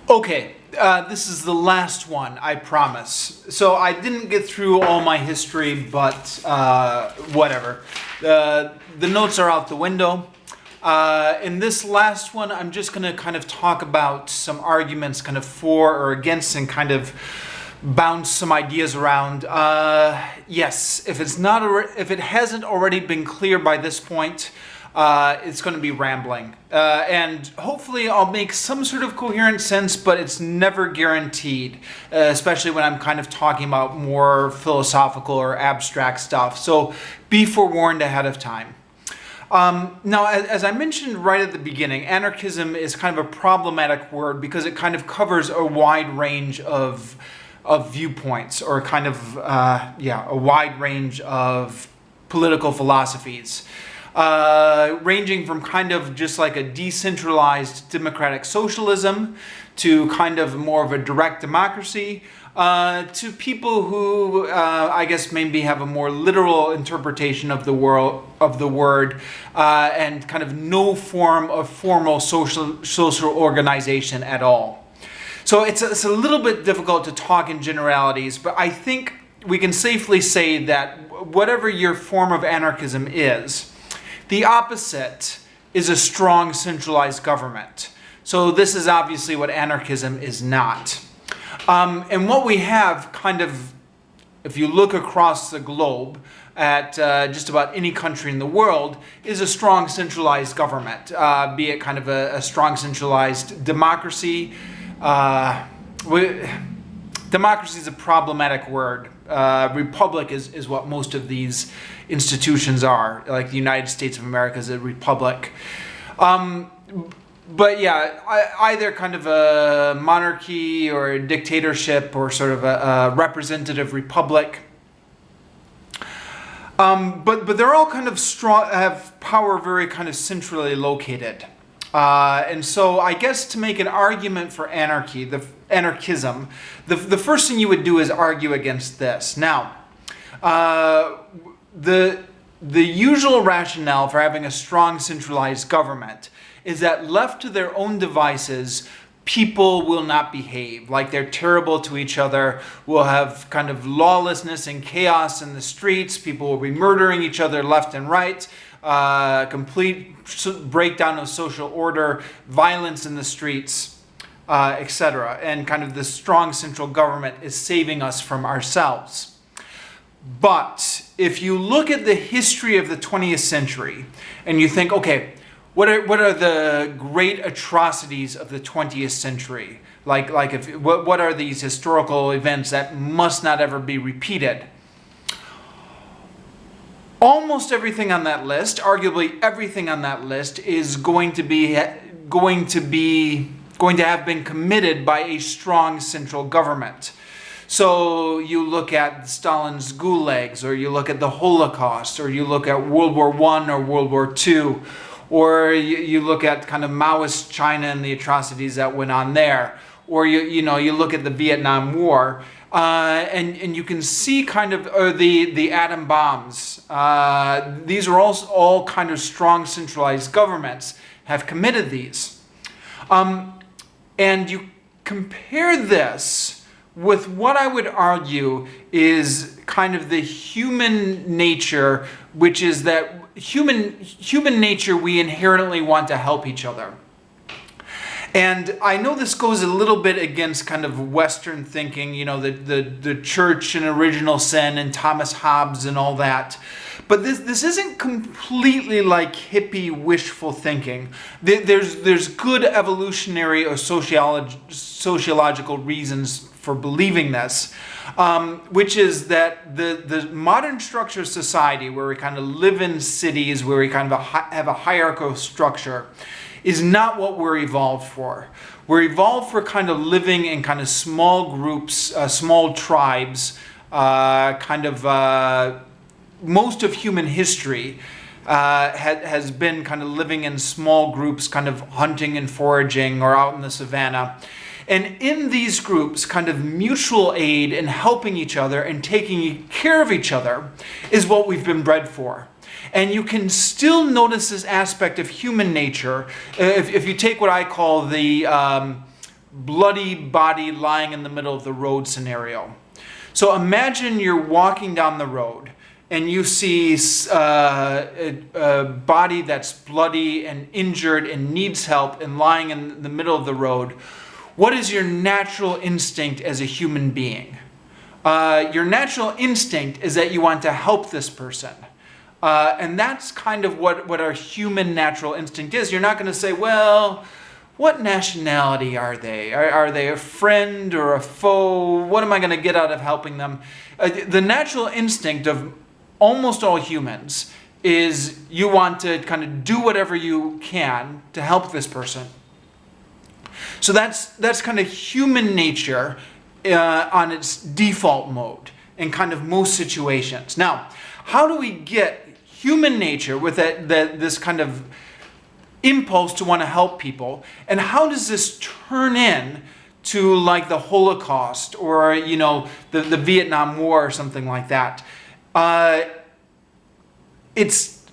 Okay, this is the last one, I promise. So I didn't get through all my history, but whatever. The notes are out the window. In this last one, I'm just going to kind of talk about some arguments kind of for or against and kind of bounce some ideas around. Yes, if it hasn't already been clear by this point, it's going to be rambling. And hopefully I'll make some sort of coherent sense, but it's never guaranteed, especially when I'm kind of talking about more philosophical or abstract stuff. So be forewarned ahead of time. Now, as I mentioned right at the beginning, anarchism is kind of a problematic word because it kind of covers a wide range of viewpoints, or kind of, a wide range of political philosophies. Ranging from kind of just like a decentralized democratic socialism to kind of more of a direct democracy, to people who I guess maybe have a more literal interpretation of the word and kind of no form of formal social organization at all. So it's a little bit difficult to talk in generalities, but I think we can safely say that whatever your form of anarchism is, the opposite is a strong centralized government. So this is obviously what anarchism is not. And what we have kind of, if you look across the globe at just about any country in the world, is a strong centralized government, be it kind of a strong centralized democracy. Democracy is a problematic word. Republic is what most of these institutions are. Like the United States of America is a republic. But yeah, either kind of a monarchy or a dictatorship or sort of a representative republic. But they're all kind of strong, have power very kind of centrally located. And so I guess to make an argument for anarchism, the first thing you would do is argue against this. Now, the usual rationale for having a strong centralized government is that left to their own devices, people will not behave. Like they're terrible to each other. We'll have kind of lawlessness and chaos in the streets. People will be murdering each other left and right. Complete breakdown of social order, violence in the streets, etc. And kind of the strong central government is saving us from ourselves. But if you look at the history of the 20th century and you think, okay, what are the great atrocities of the 20th century? What are these historical events that must not ever be repeated? Almost everything on that list, arguably everything on that list, is going to have been committed by a strong central government. So you look at Stalin's gulags, or you look at the Holocaust, or you look at World War I or World War II, or you look at kind of Maoist China and the atrocities that went on there, or you look at the Vietnam War, and you can see kind of the atom bombs. These are all kind of strong centralized governments have committed these, and you compare this with what I would argue is kind of the human nature, which is that human nature, we inherently want to help each other. And I know this goes a little bit against kind of Western thinking, the church and original sin and Thomas Hobbes and all that. But this isn't completely like hippie wishful thinking. There's good evolutionary or sociological reasons for believing this, which is that the modern structure of society, where we kind of live in cities, where we kind of have a hierarchical structure, is not what we're evolved for. We're evolved for kind of living in kind of small groups, small tribes, most of human history has been kind of living in small groups, kind of hunting and foraging or out in the savannah. And in these groups, kind of mutual aid and helping each other and taking care of each other is what we've been bred for. And you can still notice this aspect of human nature if you take what I call the bloody body lying in the middle of the road scenario. So imagine you're walking down the road and you see a body that's bloody and injured and needs help and lying in the middle of the road. What is your natural instinct as a human being? Your natural instinct is that you want to help this person. And that's kind of what our human natural instinct is. You're not going to say, well, what nationality are they? Are they a friend or a foe? What am I going to get out of helping them? The natural instinct of almost all humans is you want to kind of do whatever you can to help this person. So that's kind of human nature on its default mode in kind of most situations. Now, how do we get human nature with this kind of impulse to want to help people, and how does this turn in to like the Holocaust or the Vietnam War or something like that? It's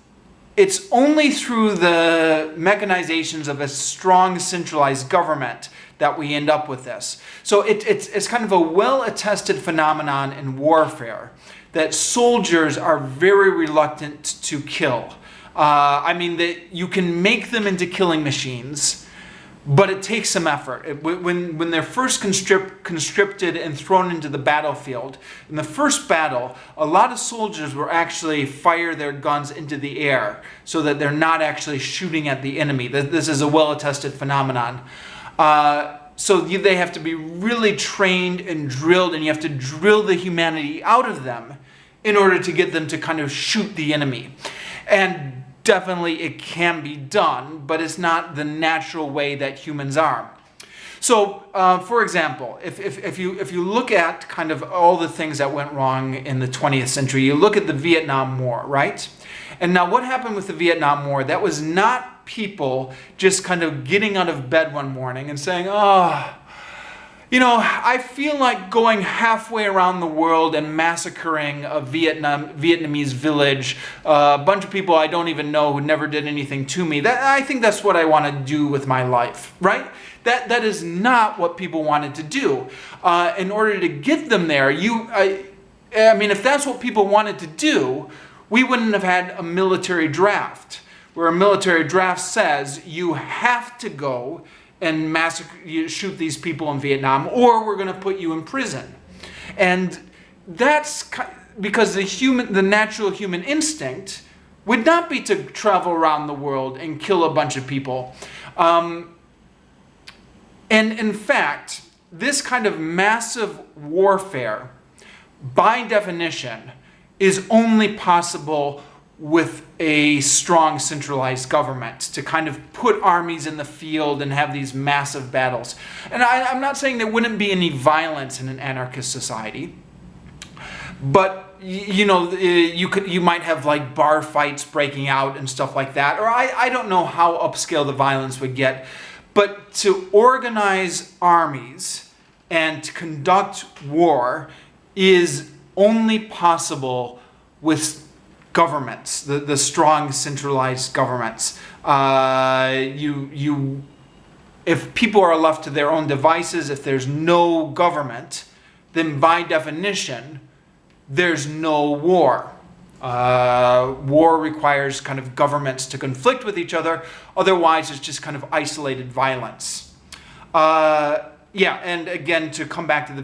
only through the mechanizations of a strong centralized government that we end up with this. So it's kind of a well-attested phenomenon in warfare that soldiers are very reluctant to kill. I mean, that you can make them into killing machines, but it takes some effort. When they're first conscripted and thrown into the battlefield, in the first battle, a lot of soldiers will actually fire their guns into the air so that they're not actually shooting at the enemy. This is a well-attested phenomenon. So they have to be really trained and drilled, and you have to drill the humanity out of them in order to get them to kind of shoot the enemy. And definitely it can be done, but it's not the natural way that humans are. So, for example, if you look at kind of all the things that went wrong in the 20th century, you look at the Vietnam War, right? And now what happened with the Vietnam War? That was not people just kind of getting out of bed one morning and saying, oh, I feel like going halfway around the world and massacring a Vietnamese village, a bunch of people I don't even know who never did anything to me. I think that's what I want to do with my life, right? That is not what people wanted to do. In order to get them there, I mean, if that's what people wanted to do, we wouldn't have had a military draft, where a military draft says you have to go and shoot these people in Vietnam, or we're going to put you in prison. And that's because the natural human instinct would not be to travel around the world and kill a bunch of people. And in fact, this kind of massive warfare, by definition, is only possible with a strong centralized government to kind of put armies in the field and have these massive battles. And I'm not saying there wouldn't be any violence in an anarchist society, but you might have like bar fights breaking out and stuff like that, or I don't know how upscale the violence would get, but to organize armies and to conduct war is only possible with governments, the strong centralized governments. If people are left to their own devices, if there's no government, then by definition, there's no war. War requires kind of governments to conflict with each other. Otherwise, it's just kind of isolated violence. Yeah, and again, to come back to the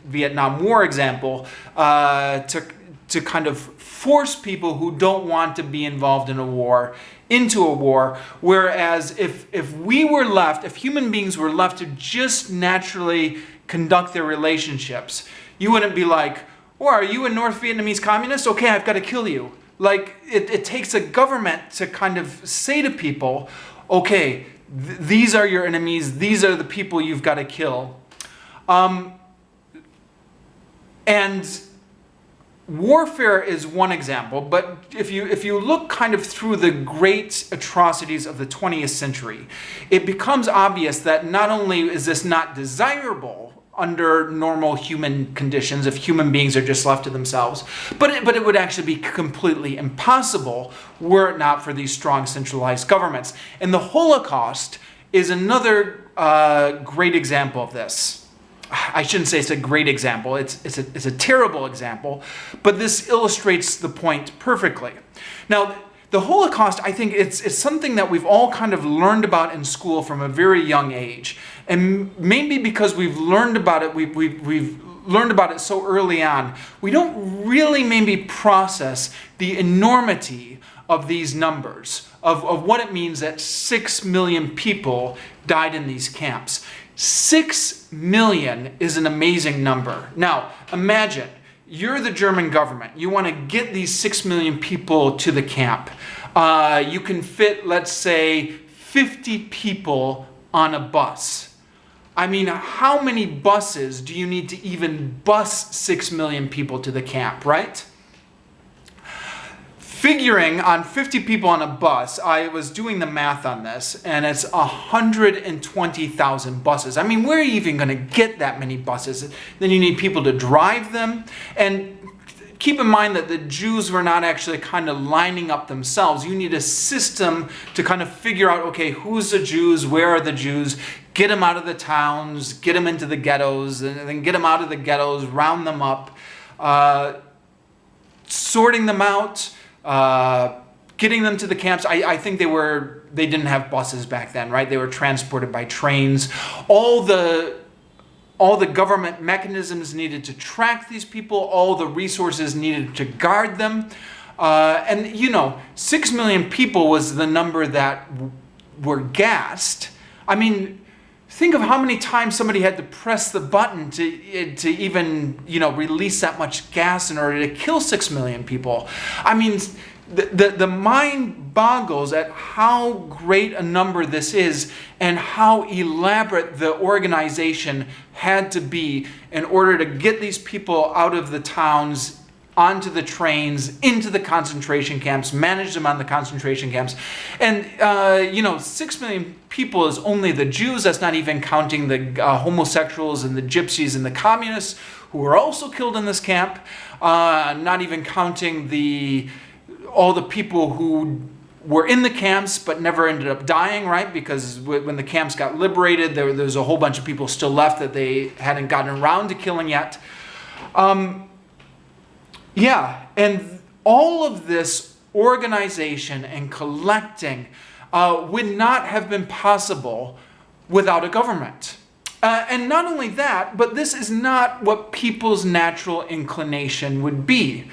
Vietnam War example, to kind of force people who don't want to be involved in a war into a war, whereas if human beings were left to just naturally conduct their relationships, you wouldn't be like, oh, are you a North Vietnamese communist? Okay, I've got to kill you. Like, it takes a government to kind of say to people, okay, these are your enemies, these are the people you've got to kill. And warfare is one example, but if you look kind of through the great atrocities of the 20th century, it becomes obvious that not only is this not desirable under normal human conditions, if human beings are just left to themselves, but it would actually be completely impossible were it not for these strong centralized governments. And the Holocaust is another great example of this. I shouldn't say it's a great example, it's a terrible example, but this illustrates the point perfectly. Now, the Holocaust, I think it's something that we've all kind of learned about in school from a very young age. And maybe because we've learned about it, we've learned about it so early on, we don't really maybe process the enormity of these numbers, of what it means that 6 million people died in these camps. 6 million is an amazing number. Now, imagine, you're the German government. You want to get these 6 million people to the camp. You can fit, let's say, 50 people on a bus. I mean, how many buses do you need to even bus 6 million people to the camp, right? Figuring on 50 people on a bus, I was doing the math on this, and it's 120,000 buses. I mean, where are you even going to get that many buses? Then you need people to drive them. And keep in mind that the Jews were not actually kind of lining up themselves. You need a system to kind of figure out, okay, who's the Jews, where are the Jews, get them out of the towns, get them into the ghettos, and then get them out of the ghettos, round them up, sorting them out, getting them to the camps. I think they didn't have buses back then, right? They were transported by trains. All the government mechanisms needed to track these people, all the resources needed to guard them. And 6 million people was the number that were gassed. I mean, think of how many times somebody had to press the button to even, release that much gas in order to kill 6 million people. I mean, the mind boggles at how great a number this is and how elaborate the organization had to be in order to get these people out of the towns, onto the trains, into the concentration camps, manage them on the concentration camps. And, 6 million people is only the Jews. That's not even counting the homosexuals and the gypsies and the communists who were also killed in this camp. Not even counting all the people who were in the camps but never ended up dying, right? Because when the camps got liberated, there's a whole bunch of people still left that they hadn't gotten around to killing yet. And all of this organization and collecting would not have been possible without a government. And not only that, but this is not what people's natural inclination would be.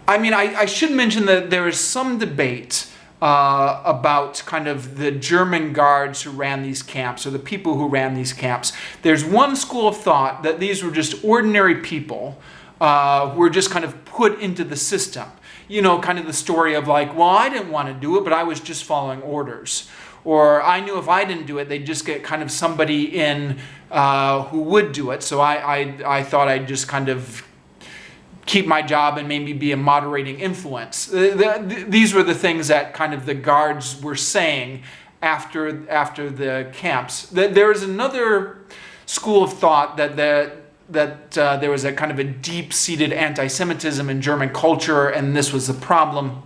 I should mention that there is some debate about kind of the German guards who ran these camps, or the people who ran these camps. There's one school of thought that these were just ordinary people who were just kind of put into the system. Kind of the story of like, well, I didn't want to do it, but I was just following orders. Or I knew if I didn't do it, they'd just get kind of somebody in who would do it. So I thought I'd just kind of keep my job and maybe be a moderating influence. These were the things that kind of the guards were saying after the camps. There is another school of thought that there was a kind of a deep-seated anti-Semitism in German culture, and this was the problem.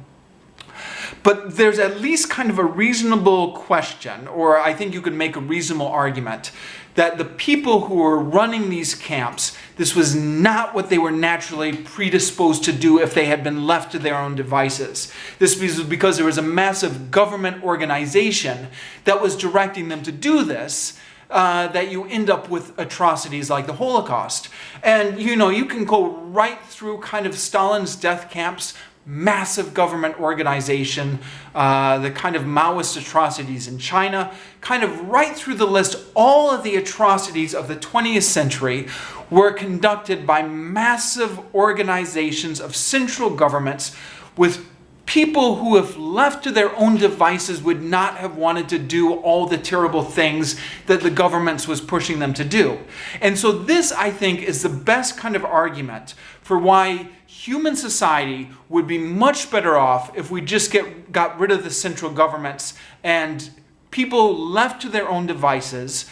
But there's at least kind of a reasonable question, or I think you could make a reasonable argument, that the people who were running these camps, this was not what they were naturally predisposed to do if they had been left to their own devices. This was because there was a massive government organization that was directing them to do this, that you end up with atrocities like the Holocaust. And you can go right through kind of Stalin's death camps, massive government organization, the kind of Maoist atrocities in China, kind of right through the list. All of the atrocities of the 20th century were conducted by massive organizations of central governments with people who, if left to their own devices, would not have wanted to do all the terrible things that the governments was pushing them to do. And so this, I think, is the best kind of argument for why human society would be much better off if we just got rid of the central governments and people left to their own devices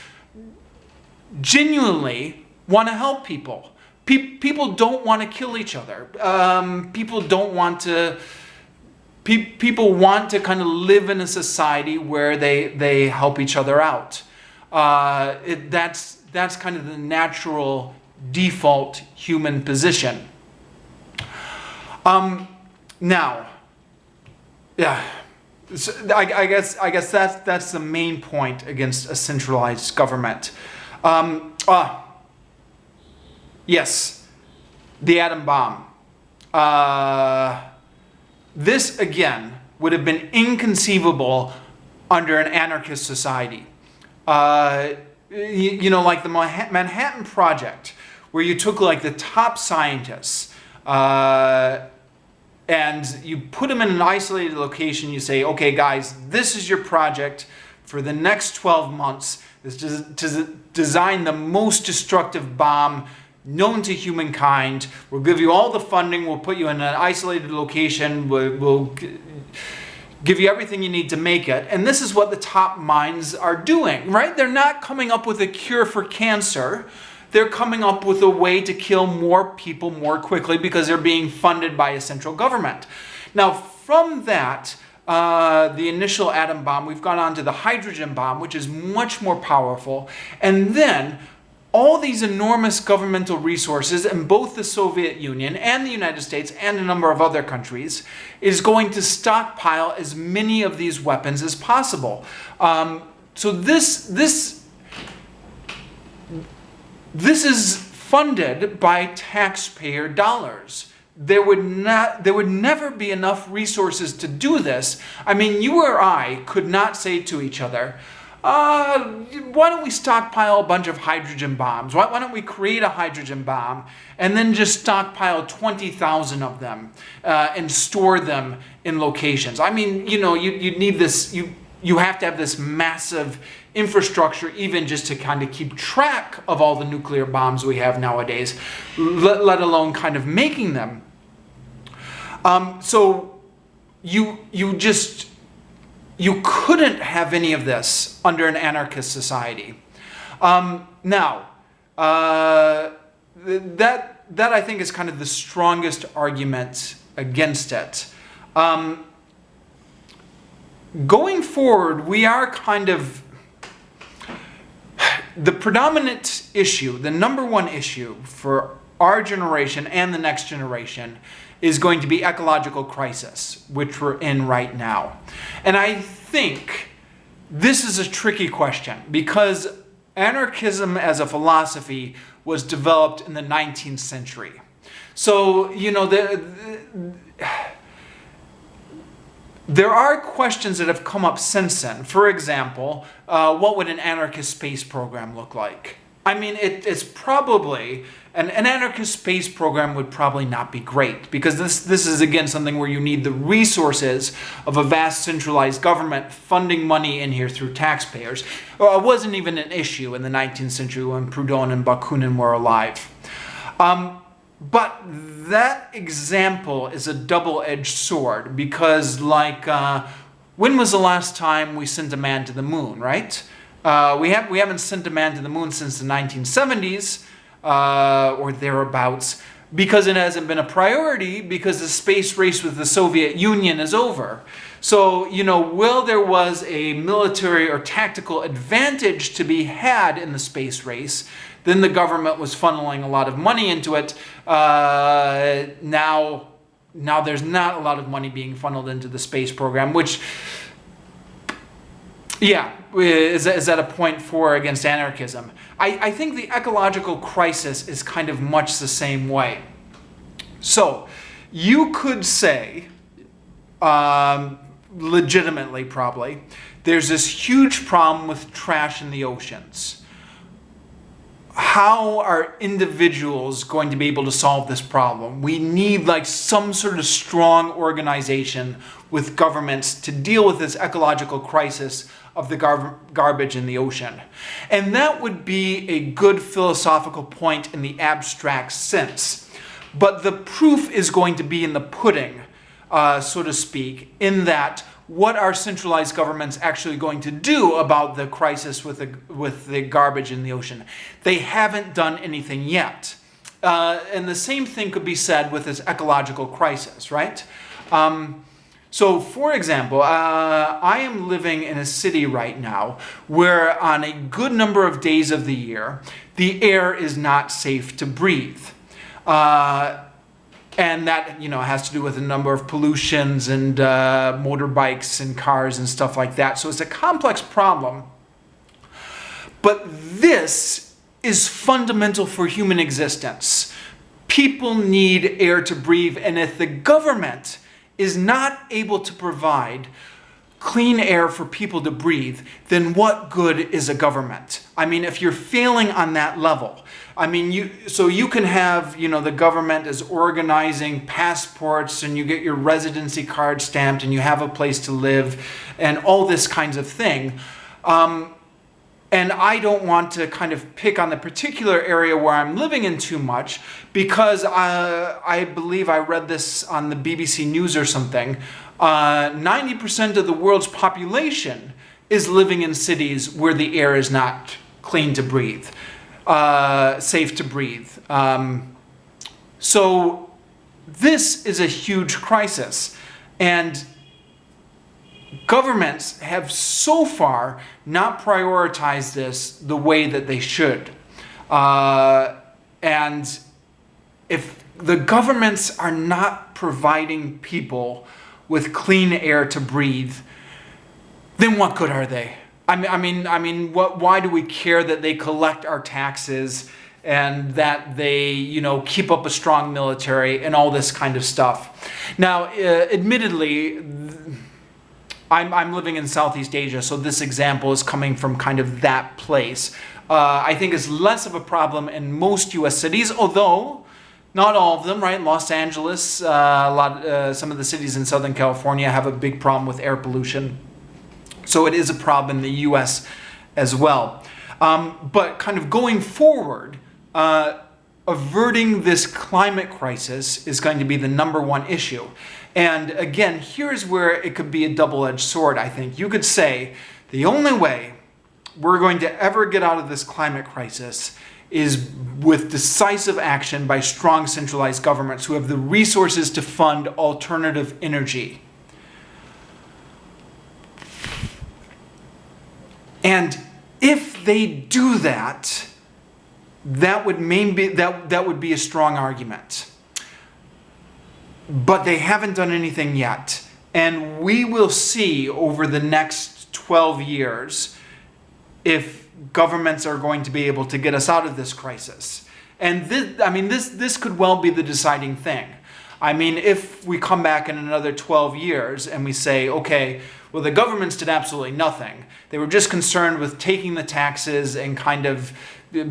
genuinely want to help people. People don't want to kill each other. People don't want to people want to kind of live in a society where they help each other out. That's kind of the natural default human position. Now, yeah, so I guess that's the main point against a centralized government. Yes, the atom bomb. This again would have been inconceivable under an anarchist society. You know, like the Manhattan Project, where you took like the top scientists and you put them in an isolated location. You say, okay, guys, this is your project for the next 12 months. Is to design the most destructive bomb known to humankind. We'll give you all the funding. We'll put you in an isolated location. We'll give you everything you need to make it. And this is what the top minds are doing, right? They're not coming up with a cure for cancer. They're coming up with a way to kill more people more quickly because they're being funded by a central government. Now, from that, the initial atom bomb, we've gone on to the hydrogen bomb, which is much more powerful. And then all these enormous governmental resources in both the Soviet Union and the United States and a number of other countries is going to stockpile as many of these weapons as possible. So this is funded by taxpayer dollars. There would never be enough resources to do this. I mean, you or I could not say to each other, why don't we stockpile a bunch of hydrogen bombs? Why don't we create a hydrogen bomb and then just stockpile 20,000 of them and store them in locations? I mean, you know, you need this, you have to have this massive infrastructure even just to kind of keep track of all the nuclear bombs we have nowadays, let alone kind of making them. So you couldn't have any of this under an anarchist society. Now, that I think is kind of the strongest argument against it. Going forward, we are kind of, the predominant issue, the number one issue for our generation and the next generation is going to be ecological crisis, which we're in right now. And I think this is a tricky question because anarchism as a philosophy was developed in the 19th century. So, you know, there are questions that have come up since then. For example, what would an anarchist space program look like? I mean, it's probably, an anarchist space program would probably not be great because this is, again, something where you need the resources of a vast centralized government funding money in here through taxpayers. It wasn't even an issue in the 19th century when Proudhon and Bakunin were alive. But that example is a double-edged sword because, like, when was the last time we sent a man to the moon, right? We haven't sent a man to the moon since the 1970s or thereabouts because it hasn't been a priority because the space race with the Soviet Union is over. So, you know, while there was a military or tactical advantage to be had in the space race, then the government was funneling a lot of money into it. Now there's not a lot of money being funneled into the space program, which, yeah, is at a point for against anarchism. I think the ecological crisis is kind of much the same way. So you could say, legitimately probably, there's this huge problem with trash in the oceans. How are individuals going to be able to solve this problem? We need like some sort of strong organization with governments to deal with this ecological crisis of the garbage in the ocean. And that would be a good philosophical point in the abstract sense. But the proof is going to be in the pudding, so to speak, in that what are centralized governments actually going to do about the crisis with the garbage in the ocean? They haven't done anything yet. And the same thing could be said with this ecological crisis, right? So, for example, I am living in a city right now where on a good number of days of the year, the air is not safe to breathe. And that, has to do with a number of pollutions and motorbikes and cars and stuff like that. So it's a complex problem. But this is fundamental for human existence. People need air to breathe, and if the government is not able to provide clean air for people to breathe, then what good is a government? I mean, if you're failing on that level, you can have, the government is organizing passports and you get your residency card stamped and you have a place to live and all this kinds of thing. And I don't want to kind of pick on the particular area where I'm living in too much because I believe I read this on the BBC News or something. 90% of the world's population is living in cities where the air is not clean to breathe, safe to breathe. So this is a huge crisis. And governments have so far not prioritized this the way that they should. And if the governments are not providing people with clean air to breathe, then what good are they? Why do we care that they collect our taxes and that they, keep up a strong military and all this kind of stuff? Now, admittedly, I'm living in Southeast Asia, so this example is coming from kind of that place. I think it's less of a problem in most U.S. cities, although not all of them, right? Los Angeles, some of the cities in Southern California have a big problem with air pollution. So it is a problem in the U.S. as well. But kind of going forward, averting this climate crisis is going to be the number one issue. And again, here's where it could be a double-edged sword, I think. You could say the only way we're going to ever get out of this climate crisis is with decisive action by strong centralized governments who have the resources to fund alternative energy. And if they do that, that would be a strong argument. But they haven't done anything yet. And we will see over the next 12 years if governments are going to be able to get us out of this crisis. And this could well be the deciding thing. If we come back in another 12 years and we say, okay, well, the governments did absolutely nothing. They were just concerned with taking the taxes and kind of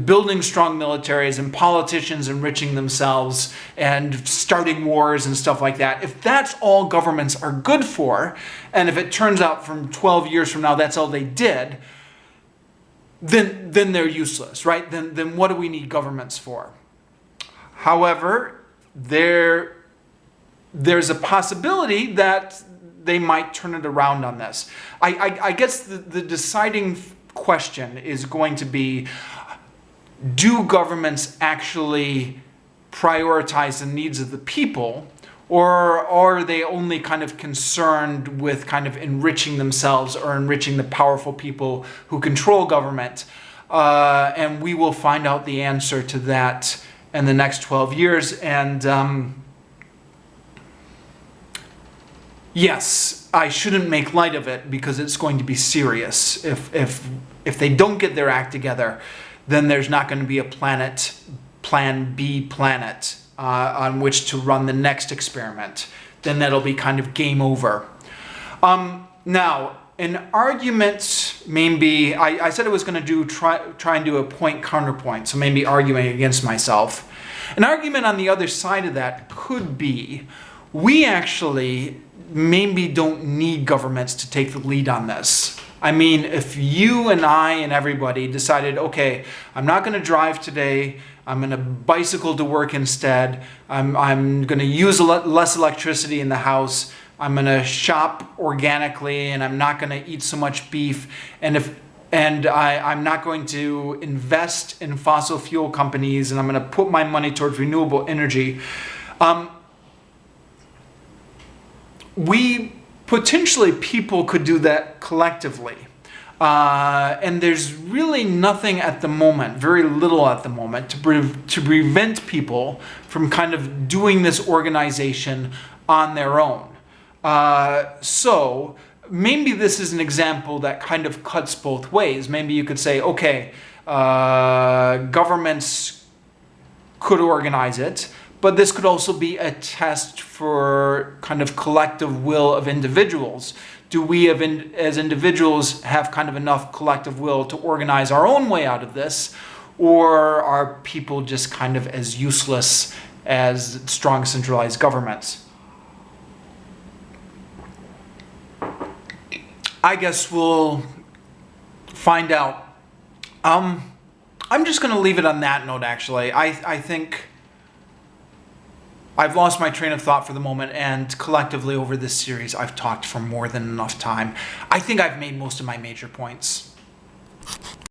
building strong militaries and politicians enriching themselves and starting wars and stuff like that. If that's all governments are good for, and if it turns out from 12 years from now that's all they did, then they're useless, right? Then what do we need governments for? However, there's a possibility that they might turn it around on this. I guess the deciding question is going to be, do governments actually prioritize the needs of the people, or are they only kind of concerned with kind of enriching themselves or enriching the powerful people who control government? And we will find out the answer to that in the next 12 years. And yes, I shouldn't make light of it because it's going to be serious. If they don't get their act together, then there's not going to be a plan B planet on which to run the next experiment. Then that'll be kind of game over. Now, an argument maybe, I said I was going to try and do a point-counterpoint, so maybe arguing against myself. An argument on the other side of that could be, we actually maybe don't need governments to take the lead on this. If you and I and everybody decided, okay, I'm not going to drive today, I'm going to bicycle to work instead, I'm going to use less electricity in the house, I'm going to shop organically, and I'm not going to eat so much beef, and I'm not going to invest in fossil fuel companies, and I'm going to put my money towards renewable energy. We potentially people could do that collectively. And there's really nothing at the moment, very little at the moment, to prevent people from kind of doing this organization on their own. So maybe this is an example that kind of cuts both ways. Maybe you could say, okay, governments could organize it, but this could also be a test for kind of collective will of individuals. Do we as individuals have kind of enough collective will to organize our own way out of this? Or are people just kind of as useless as strong centralized governments? I guess we'll find out. I'm just going to leave it on that note, actually. I think I've lost my train of thought for the moment, and collectively over this series, I've talked for more than enough time. I think I've made most of my major points.